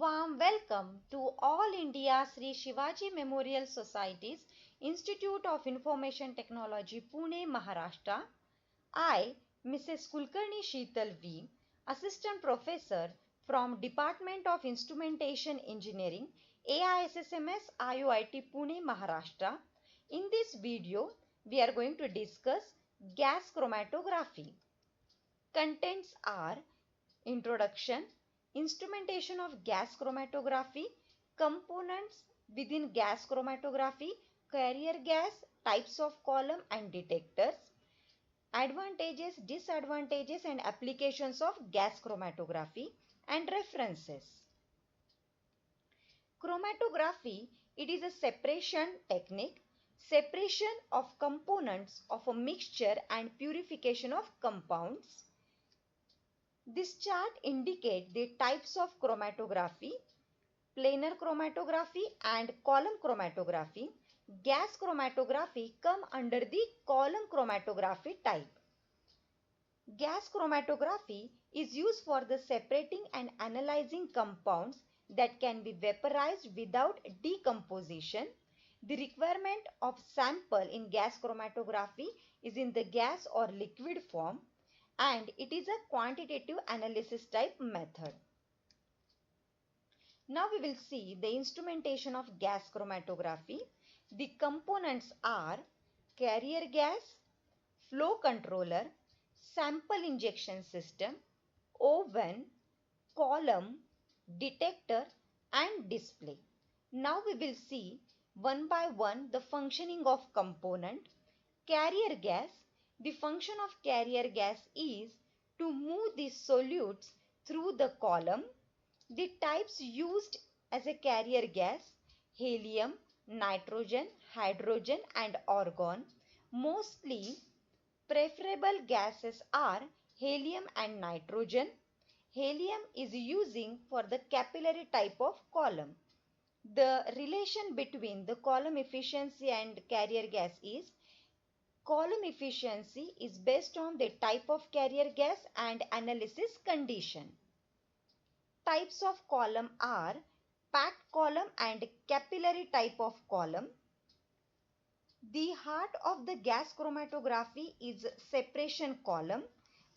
warm welcome to All India Sri Shivaji Memorial Society's Institute of Information Technology, Pune, Maharashtra. I, Mrs. Kulkarni Sheetal V, Assistant Professor from Department of Instrumentation Engineering, AISSMS IOIT, Pune, Maharashtra. In this video, we are going to discuss gas chromatography. Contents are introduction, instrumentation of gas chromatography, components within gas chromatography, carrier gas, types of column and detectors, advantages, disadvantages and applications of gas chromatography, and references. Chromatography, it is a separation technique, separation of components of a mixture and purification of compounds. This chart indicates the types of chromatography, planar chromatography and column chromatography. Gas chromatography come under the column chromatography type. Gas chromatography is used for the separating and analyzing compounds that can be vaporized without decomposition. The requirement of sample in gas chromatography is in the gas or liquid form, and it is a quantitative analysis type method. Now we will see the instrumentation of gas chromatography. The components are carrier gas, flow controller, sample injection system, oven, column, detector and display. Now we will see one by one the functioning of component. Carrier gas. The function of carrier gas is to move the solutes through the column. The types used as a carrier gas: helium, nitrogen, hydrogen and argon. Mostly preferable gases are helium and nitrogen. Helium is using for the capillary type of column. The relation between the column efficiency and carrier gas is column efficiency is based on the type of carrier gas and analysis condition. Types of column are packed column and capillary type of column. The heart of the gas chromatography is separation column.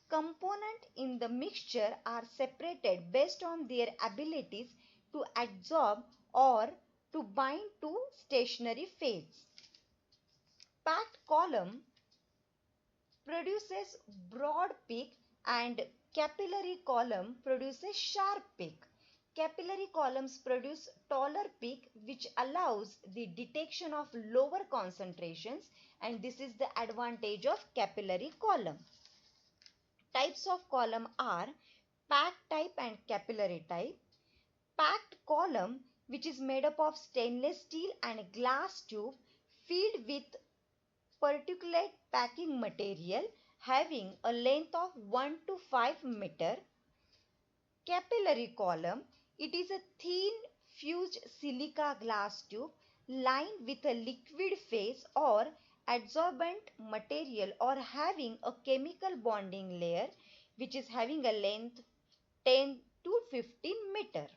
Components in the mixture are separated based on their abilities to adsorb or to bind to stationary phase. Packed column produces broad peak and capillary column produces sharp peak. Capillary columns produce taller peak which allows the detection of lower concentrations, and this is the advantage of capillary column. Types of column are packed type and capillary type. Packed column, which is made up of stainless steel and glass tube filled with particulate packing material having a length of 1 to 5 meter. Capillary column, it is a thin fused silica glass tube lined with a liquid phase or adsorbent material or having a chemical bonding layer which is having a length 10 to 15 meter.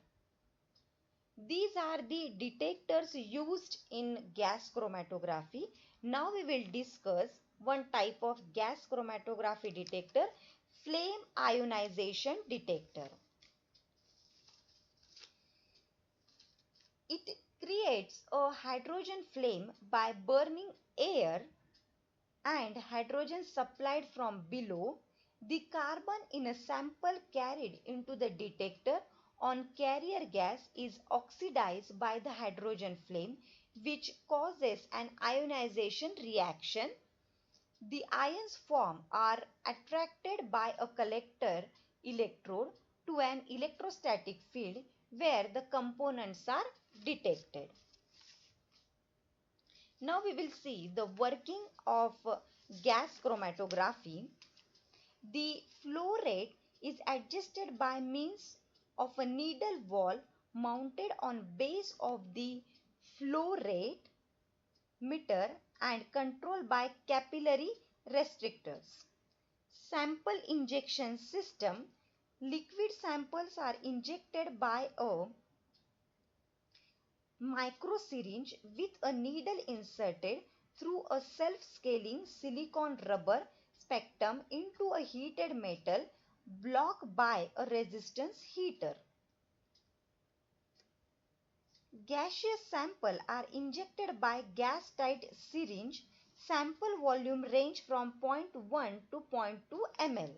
These are the detectors used in gas chromatography. Now we will discuss one type of gas chromatography detector, flame ionization detector. It creates a hydrogen flame by burning air and hydrogen supplied from below. The carbon in a sample carried into the detector on carrier gas is oxidized by the hydrogen flame, which causes an ionization reaction. The ions formed are attracted by a collector electrode to an electrostatic field where the components are detected. Now we will see the working of gas chromatography. The flow rate is adjusted by means of a needle valve mounted on base of the flow rate meter and controlled by capillary restrictors. Sample injection system. Liquid samples are injected by a microsyringe with a needle inserted through a self-scaling silicon rubber spectrum into a heated metal block by a resistance heater. Gaseous samples are injected by gas-tight syringe. Sample volume range from 0.1 to 0.2 ml.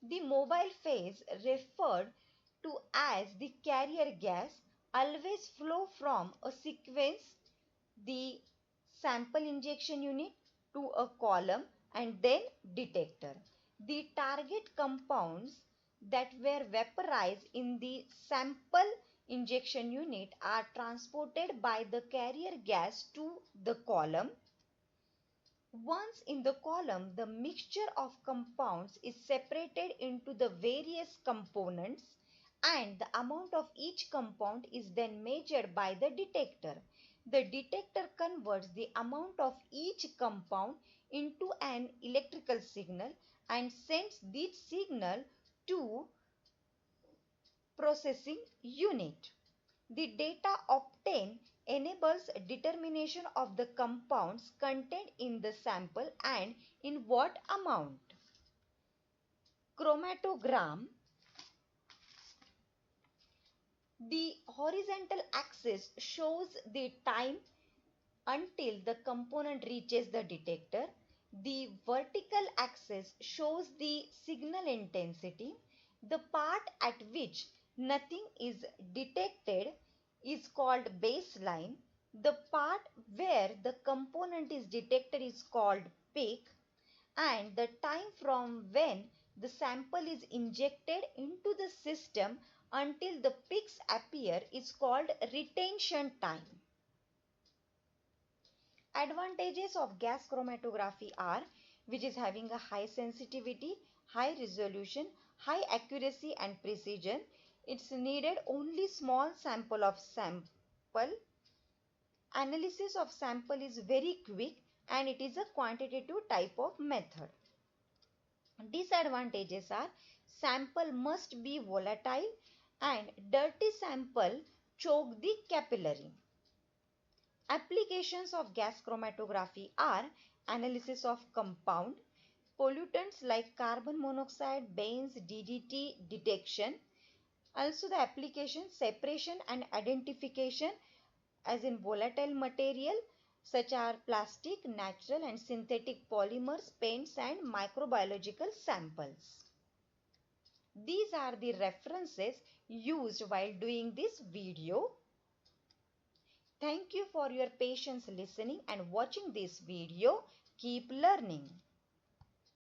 The mobile phase, referred to as the carrier gas, always flow from a sequence, the sample injection unit, to a column and then detector. The target compounds that were vaporized in the sample injection unit are transported by the carrier gas to the column. Once in the column, the mixture of compounds is separated into the various components and the amount of each compound is then measured by the detector. The detector converts the amount of each compound into an electrical signal and sends this signal to processing unit. The data obtained enables determination of the compounds contained in the sample and in what amount. Chromatogram. The horizontal axis shows the time until the component reaches the detector. The vertical axis shows the signal intensity. The part at which nothing is detected is called baseline. The part where the component is detected is called peak. And the time from when the sample is injected into the system until the peaks appear is called retention time. Advantages of gas chromatography are, which is having a high sensitivity, high resolution, high accuracy and precision. It's needed only small sample of sample. Analysis of sample is very quick and it is a quantitative type of method. Disadvantages are, sample must be volatile and dirty sample choke the capillary. Applications of gas chromatography are analysis of compound, pollutants like carbon monoxide, benzenes, DDT detection. Also the application separation and identification as in volatile material such as plastic, natural and synthetic polymers, paints and microbiological samples. These are the references used while doing this video. Thank you for your patience listening and watching this video. Keep learning.